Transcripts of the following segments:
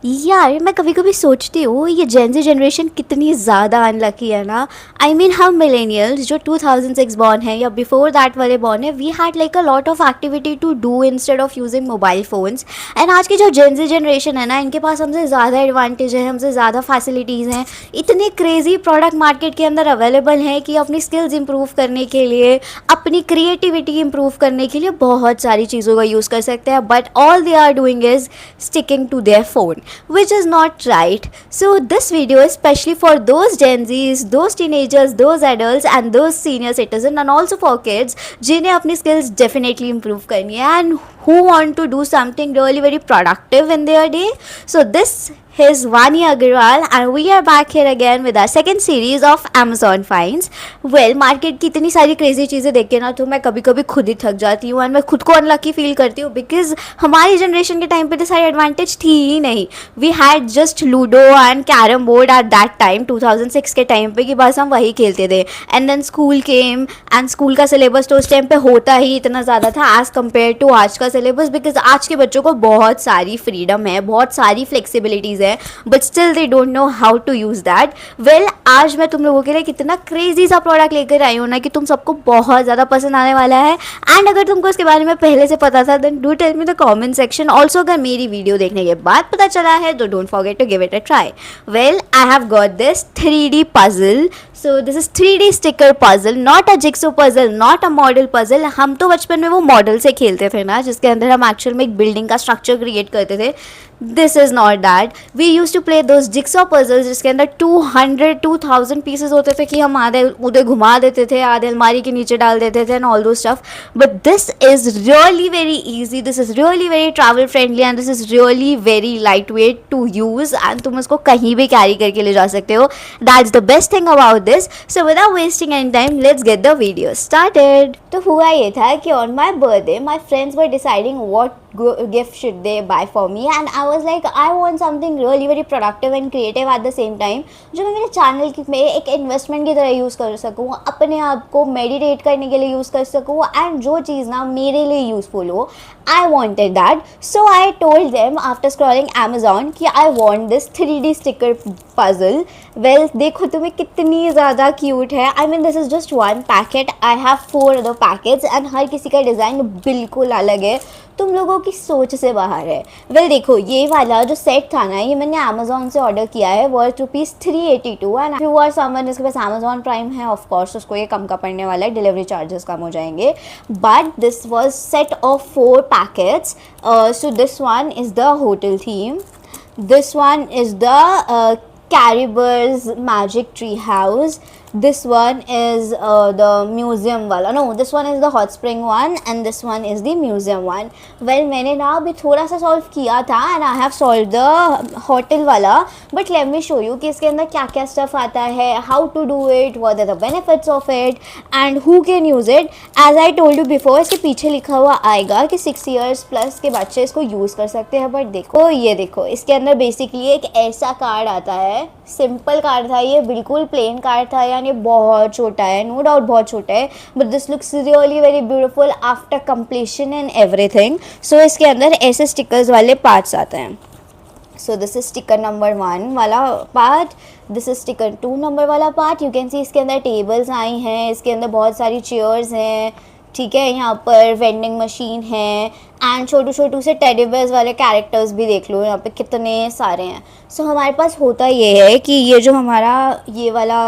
यार मैं कभी कभी सोचती हूँ ये जेन ज़ी जनरेशन कितनी ज़्यादा अनलकी है ना। आई मीन हम मिलेनियल्स जो 2006 बॉर्न है या बिफोर दैट वाले बॉर्न है, we had like a lot of activity to do instead of using mobile phones. एंड आज की जो जेन ज़ी जनरेशन है ना, इनके पास हमसे ज़्यादा एडवांटेज है, हमसे ज़्यादा फैसिलिटीज़ हैं। इतने क्रेजी प्रोडक्ट मार्केट के अंदर अवेलेबल हैं कि अपनी स्किल्स इंप्रूव करने के लिए, अपनी क्रिएटिविटी इंप्रूव करने के लिए बहुत सारी चीज़ों का यूज़ कर सकते हैं, but all they are doing is sticking to their phone, which is not right. So this video is especially for those Gen Zs, those teenagers, those adults and those senior citizens, and also for kids जिन्हें अपनी skills definitely improve करनी है and who want to do something really very productive in their day. So this is Vani Agarwal and we are back here again with our second series of Amazon finds. Well, market की इतनी सारी crazy चीज़ें देख के ना तो मैं कभी कभी खुद ही थक जाती हूँ एंड मैं खुद को अनलकी फील करती हूँ, बिकॉज हमारी जनरेशन के टाइम पे तो सारी एडवांटेज थी ही नहीं. We had just ludo and carrom board at that time 2006 के टाइम पे, कि बस हम वही खेलते थे. And then school came and school का सिलेबस तो उस टाइम पे होता ही इतना ज़्यादा था एज़ कम्पेयर टू आज का सिलेबस, बिकॉज आज के बच्चों को बहुत सारी फ्रीडम है, बहुत सारी फ्लेक्सिबिलिटीज़ है, but still they don't know how to use that. Well, आज मैं तुम लोगों के लिए कितना क्रेजी सा प्रोडक्ट लेकर आई हूँ ना कि तुम सबको बहुत ज़्यादा पसंद आने वाला है. एंड अगर तुमको इसके बारे में पहले से पता था then do tell me the comment section. Also अगर मेरी वीडियो देखने के बाद पता चला है तो don't forget to give it a try. Well, I have got this 3D puzzle. So this is 3D sticker puzzle, not a jigsaw puzzle, not a model puzzle. हम तो बचपन में वो मॉडल से खेलते थे ना, जिसके अंदर हम एक्चुअल में एक बिल्डिंग का स्ट्रक्चर क्रिएट करते थे. This is not that. We use to play those jigsaw puzzles जिसके अंदर 200-2000 पीसेज होते थे कि हम आधे उधर घुमा देते थे, आधे अलमारी के नीचे डाल देते थे and all those stuff. But this is really very easy, this is really very travel friendly and this is really very light weight to use and तुम इसको कहीं भी कैरी करके ले जा सकते हो. That's the best thing about this. So without wasting any time let's get the video started. तो हुआ ये था कि on my birthday my friends were deciding what gift should they buy for me and I was like I want something really very productive and creative at the same time जो मैं मेरे channel की में एक investment की तरह use कर सकूँ, अपने आप को मेडिटेट करने के लिए यूज़ कर सकूँ एंड जो चीज़ ना मेरे लिए यूज़फुल हो. I wanted that, so I told them after scrolling Amazon कि I want this 3D sticker puzzle. Well, देखो तुम्हें कितनी ज़्यादा क्यूट है. I mean this is just one packet. I have 4 other packets and हर किसी का design बिल्कुल अलग है, तुम लोगों की सोच से बाहर है. वेल देखो, ये वाला जो सेट था ना, ये मैंने अमेजोन से ऑर्डर किया है worth ₹382 and if you are someone जिसके पास अमेजोन प्राइम है ऑफ कोर्स उसको ये कम का पड़ने वाला है, डिलीवरी चार्जेस कम हो जाएंगे. But this was set of 4 packets. So this one is the hotel theme, this one is the Caribers Magic Tree House, this one is the museum वाला, no this one is the hot spring one and this one is the museum one. Well, मैंने ना अभी थोड़ा सा solve किया था and I have solved the hotel वाला, but let me show you कि इसके अंदर क्या क्या स्टफ आता है, how to do it, what are the benefits of it and who can use it. As I told you before, इसके पीछे लिखा हुआ आएगा कि 6 years plus के बच्चे इसको यूज़ कर सकते हैं. बट देखो, ये देखो, इसके अंदर बेसिकली एक ऐसा कार्ड आता है, सिंपल कार्ड था ये, बिल्कुल प्लेन कार्ड था यानी बहुत छोटा है, नो डाउट बहुत छोटा है, but this looks really very beautiful after completion and everything. So इसके अंदर ऐसे स्टिकर्स वाले पार्ट्स आते हैं. So this is sticker number 1 वाला part, this is sticker 2 number वाला पार्ट. यू कैन सी इसके अंदर टेबल्स आई हैं, इसके अंदर बहुत सारी चेयर्स हैं, ठीक है, यहाँ पर वेंडिंग मशीन है एंड छोटू छोटू से टेडी बेयर्स वाले कैरेक्टर्स भी देख लो, यहाँ पे कितने सारे हैं. सो हमारे पास होता ये है कि ये जो हमारा ये वाला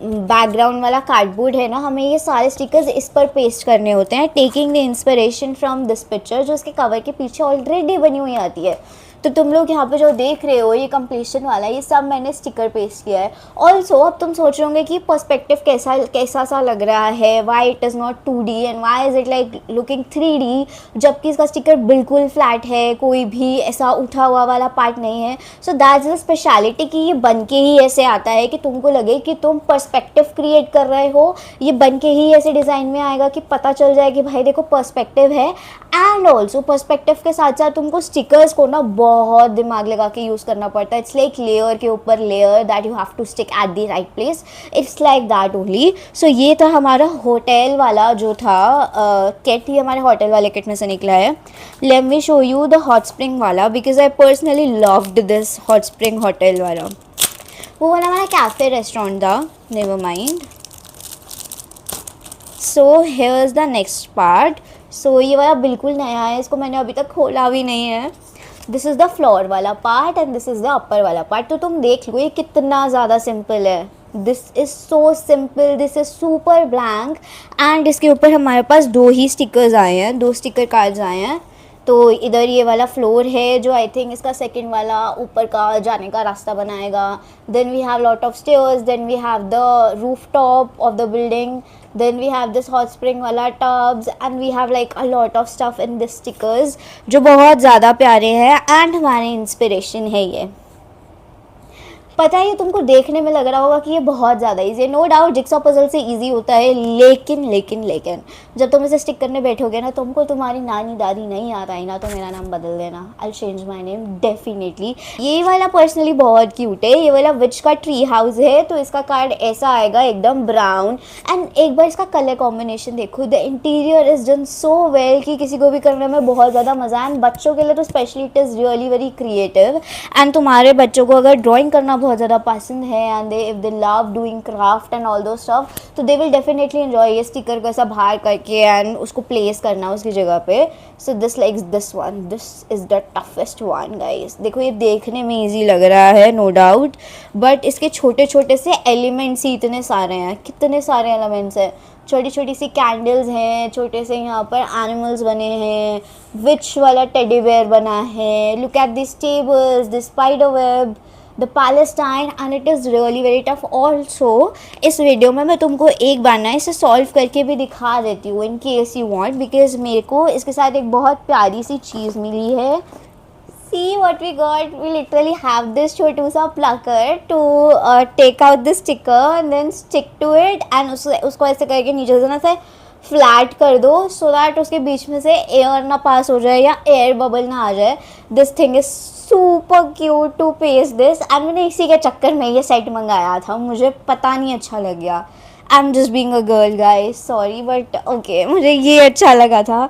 बैकग्राउंड वाला कार्डबोर्ड है ना, हमें ये सारे स्टिकर्स इस पर पेस्ट करने होते हैं, taking the inspiration from this picture जो इसके कवर के पीछे ऑलरेडी बनी हुई आती है. तो तुम लोग यहाँ पे जो देख रहे हो ये कंप्लीशन वाला, ये सब मैंने स्टिकर पेस्ट किया है. ऑल्सो अब तुम सोच रहे होंगे कि पर्सपेक्टिव कैसा सा लग रहा है, why it is not 2D and why is it like looking 3D, जबकि इसका स्टिकर बिल्कुल फ्लैट है, कोई भी ऐसा उठा हुआ वाला पार्ट नहीं है. सो दैट्स द स्पेशलिटी कि ये बन के ही ऐसे आता है कि तुमको लगे कि तुम पर्सपेक्टिव क्रिएट कर रहे हो. ये बन के ही ऐसे डिज़ाइन में आएगा कि पता चल जाए कि भाई देखो पर्सपेक्टिव है. एंड ऑल्सो पर्सपेक्टिव के साथ साथ तुमको स्टिकर्स को ना बहुत दिमाग लगा के यूज़ करना पड़ता है. इट्स लाइक लेयर के ऊपर layer that you have to stick at the right place. It's like that only. So ये था हमारा होटल वाला जो था किट. ये हमारे होटल वाले किट में से निकला है. Let me show you the hot spring वाला because I personally loved this hot spring hotel वाला. वो वाला हमारा कैफ़े रेस्टोरेंट था. Never mind. So here is the next part. So ये वाला बिल्कुल नया है, इसको मैंने अभी तक खोला भी नहीं है. दिस इज़ द फ्लोर वाला part and this is the upper वाला पार्ट. तो तुम देख लो ये कितना ज़्यादा सिंपल है. This is so simple, this is super blank. And इसके ऊपर हमारे पास 2 ही स्टिकर्स आए हैं, 2 स्टिकर कार्ड्स आए हैं. तो इधर ये वाला फ्लोर है जो आई थिंक इसका सेकंड वाला ऊपर का जाने का रास्ता बनाएगा. Then we have lot of stairs. Then we have the roof top of the building. Then we have this hot spring वाला tubs and we have like a lot of stuff in this stickers जो बहुत ज़्यादा प्यारे हैं and हमारे inspiration है ये. पता है ये तुमको देखने में लग रहा होगा कि ये बहुत ज़्यादा ईजी है. नो डाउट जिक्सॉ पजल से ईजी होता है, लेकिन लेकिन लेकिन जब तुम इसे स्टिक करने बैठोगे ना, तुमको तुम्हारी नानी दादी नहीं याद आई ना, तो मेरा नाम बदल देना. I change my name definitely. ये वाला पर्सनली बहुत क्यूट है. ये वाला विच का ट्री हाउस है. तो इसका कार्ड ऐसा आएगा एकदम ब्राउन. एंड एक बार इसका कलर कॉम्बिनेशन देखो. The interior is done so well कि किसी को भी करने में बहुत ज़्यादा मज़ा है. एंड बच्चों के लिए तो specially it is really very creative. And तुम्हारे बच्चों को अगर ड्राइंग करना बहुत ज़्यादा पसंद है and if they love doing craft and all those stuff, तो दे विल डेफिनेटली एंजॉय ये स्टिकर को ऐसा बाहर करके एंड उसको प्लेस करना उसकी जगह पे. So this likes this one. This is the toughest one guys. देखो ये देखने में ईजी लग रहा है नो डाउट, बट इसके छोटे छोटे से एलिमेंट्स ही इतने सारे हैं. कितने सारे एलिमेंट्स हैं. छोटी छोटी सी कैंडल्स हैं, छोटे से यहाँ पर एनिमल्स बने हैं, विच वाला टेडी बेयर बना है. Look at this tables, this spider web, the Palestine. And it is really very tough. Also इस वीडियो में मैं तुमको एक बार ना इसे सॉल्व करके भी दिखा देती हूँ in case you want, because मेरे को इसके साथ एक बहुत प्यारी सी चीज़ मिली है. See what we got. We literally have this छोटू सा plucker to take out the sticker and then stick to it and उसको ऐसे करके नीचे से ना ऐसे फ्लैट कर दो so that उसके बीच में से एयर ना पास हो जाए या एयर बबल ना आ जाए. This thing is super cute to paste this. And मैंने इसी के चक्कर में ये सेट मंगाया था. मुझे पता नहीं अच्छा लग गया. I am just being a girl guys, sorry but okay, मुझे ये अच्छा लगा था.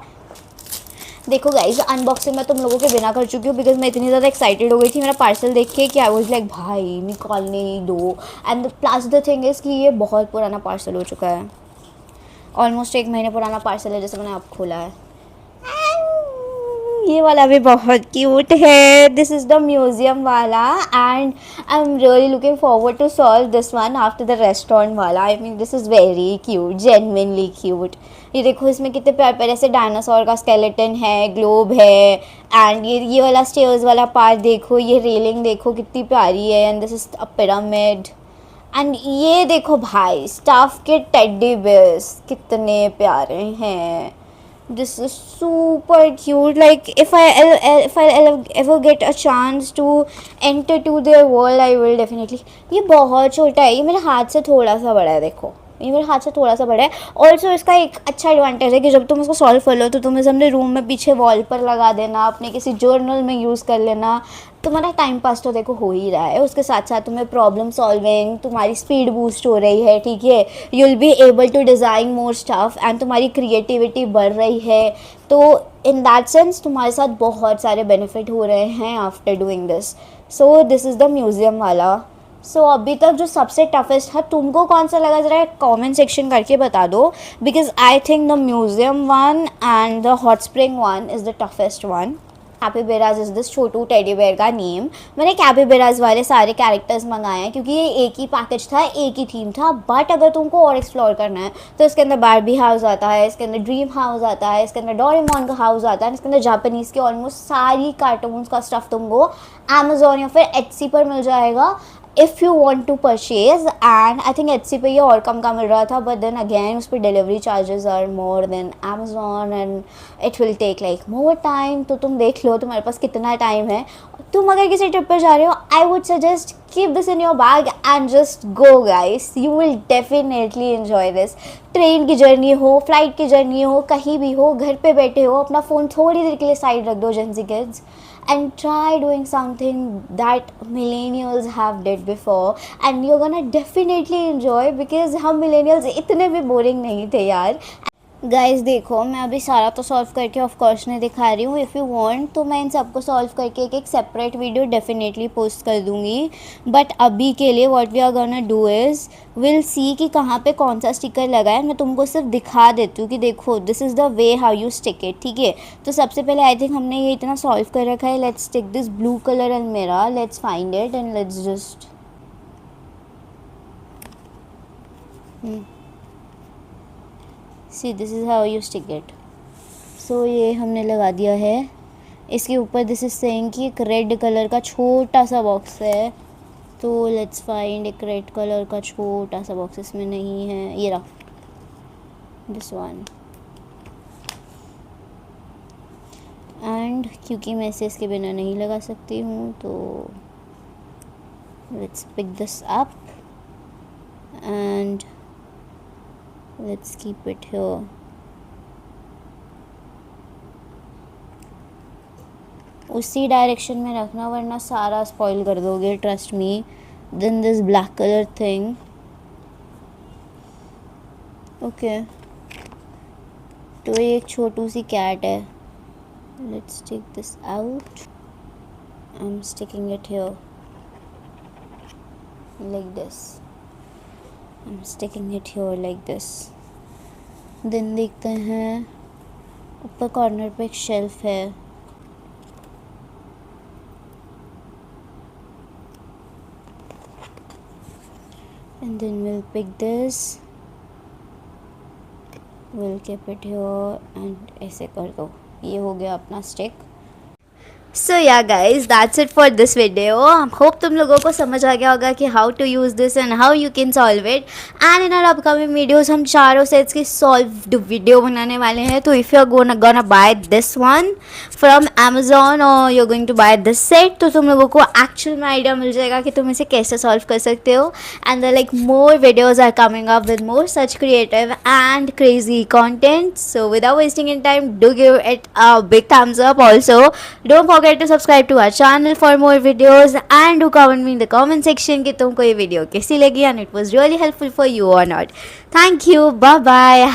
देखो गाइज अनबॉक्सिंग मैं तुम लोगों के बिना कर चुकी हूँ बिकॉज मैं इतनी ज़्यादा एक्साइटेड हो गई थी मेरा पार्सल देख के कि आई वाज लाइक भाई निकालने ही दो. And plus the thing is कि ये बहुत पुराना पार्सल हो चुका है. ऑलमोस्ट 1 महीने पुराना पार्सल है जैसे मैंने अब खोला है. ये वाला भी बहुत क्यूट है. दिस इज़ द म्यूज़ियम वाला and I am really looking forward to solve this one after the restaurant वाला. I mean this is very cute, genuinely cute. ये देखो इसमें कितने प्यारे प्यारे से डायनासोर का स्केलेटन है, ग्लोब है. एंड ये वाला स्टेयर्स वाला पार्ट देखो, ये रेलिंग देखो कितनी प्यारी है. And this is a pyramid. And ये देखो भाई स्टफ के टेडी बेयर्स कितने प्यारे हैं. This is super cute. Like if I ever get a chance to enter to their world, I will definitely. ये बहुत छोटा है, ये मेरे हाथ से थोड़ा सा बड़ा है. देखो ये मेरे हाथ से थोड़ा सा बड़ा है. ऑल्सो इसका एक अच्छा एडवांटेज है कि जब तुम इसको सॉल्व कर लो तो तुम इसे अपने रूम में पीछे वॉल पर लगा देना, अपने किसी जर्नल में यूज़ कर लेना. तुम्हारा टाइम पास तो देखो हो ही रहा है, उसके साथ साथ तुम्हें प्रॉब्लम सॉल्विंग, तुम्हारी स्पीड बूस्ट हो रही है. ठीक है, you will be able to design more stuff and तुम्हारी क्रिएटिविटी बढ़ रही है. तो इन दैट सेंस तुम्हारे साथ बहुत सारे बेनिफिट हो रहे हैं after doing this. So this is the museum वाला. सो अभी तक जो सबसे टफेस्ट है तुमको कौन सा लगा ज़रा कमेंट सेक्शन करके बता दो, because I think the museum one and the hot spring one is the toughest one. Capybaras is this छोटू टेडी बेयर का नेम. मैंने कैपिबेराज वाले सारे कैरेक्टर्स मंगाए हैं क्योंकि ये एक ही पैकेज था, एक ही थीम था. बट अगर तुमको और एक्सप्लोर करना है तो इसके अंदर बार्बी हाउस आता है, इसके अंदर ड्रीम हाउस आता है, इसके अंदर डोरेमोन का हाउस आता है, इसके अंदर जापानीज़ के ऑलमोस्ट सारी कार्टून्स का स्टफ़ तुमको अमेजोन या फिर एटसी पर मिल जाएगा if you want to purchase. And I think Etsy पे ये और कम का मिल रहा था, बट देन अगेन उस पर delivery charges are more than Amazon and it will take like more time. तो तुम देख लो तुम्हारे पास कितना टाइम है. तुम अगर किसी ट्रिप पर जा रहे हो I would suggest keep this in your bag and just go guys. You will definitely enjoy this. Train की जर्नी हो, फ्लाइट की जर्नी हो, कहीं भी हो, घर पे बैठे हो, अपना फ़ोन थोड़ी देर के लिए साइड रख दो Gen Z kids and try doing something that millennials have did before, and you're gonna definitely enjoy because हम millennials इतने भी boring नहीं थे यार. गाइस देखो, मैं अभी सारा तो सॉल्व करके ऑफ कोर्स नहीं दिखा रही हूँ. इफ़ यू वांट तो मैं इन सबको सॉल्व करके एक सेपरेट वीडियो डेफिनेटली पोस्ट कर दूँगी. बट अभी के लिए what we are gonna do is will see कि कहाँ पे कौन सा स्टिकर लगा है. मैं तुमको सिर्फ दिखा देती हूँ कि देखो this is the way how you stick it. ठीक है, तो सबसे पहले आई थिंक हमने ये इतना सॉल्व कर रखा है. Let's take this blue colour अलमीरा, let's find it and let's just see this is how you stick it. So ये हमने लगा दिया है. इसके ऊपर दिस इज सेइंग कि एक रेड कलर का छोटा सा बॉक्स है. तो लेट्स फाइंड एक रेड कलर का छोटा सा बॉक्स. इसमें नहीं है, ये रहा, दिस वन. एंड क्योंकि मैं इसे इसके बिना नहीं लगा सकती हूँ तो let's pick this up and let's keep it here. उसी डायरेक्शन में रखना वरना सारा स्पॉइल कर दोगे, trust me. Then this black colour thing. Okay, तो ये एक छोटू सी कैट है. Let's take this out. I am sticking it here like this. I'm sticking it here like this. Then देखते हैं ऊपर कॉर्नर पे एक शेल्फ है. And then we'll pick this. We'll keep it here and ऐसे कर दो. ये हो गया अपना stick. So yeah guys that's it for this video. Hope तुम लोगों को समझ आ गया होगा कि how to use this and how you can solve it. And in our upcoming videos हम चारों सेट्स की सॉल्व्ड वीडियो बनाने वाले हैं. तो if you are gonna buy this one from Amazon और you are going to buy this set, तो तुम लोगों को एक्चुअल में आइडिया मिल जाएगा कि तुम इसे कैसे सॉल्व कर सकते हो. And like more videos are coming up with more such creative and crazy content. So without wasting in time, do give it a big thumbs up. Also, don't forget to subscribe to our channel for more videos and do comment me in the comment section कि तुमको ये video कैसी लगी and it was really helpful for you or not. Thank you. Bye bye.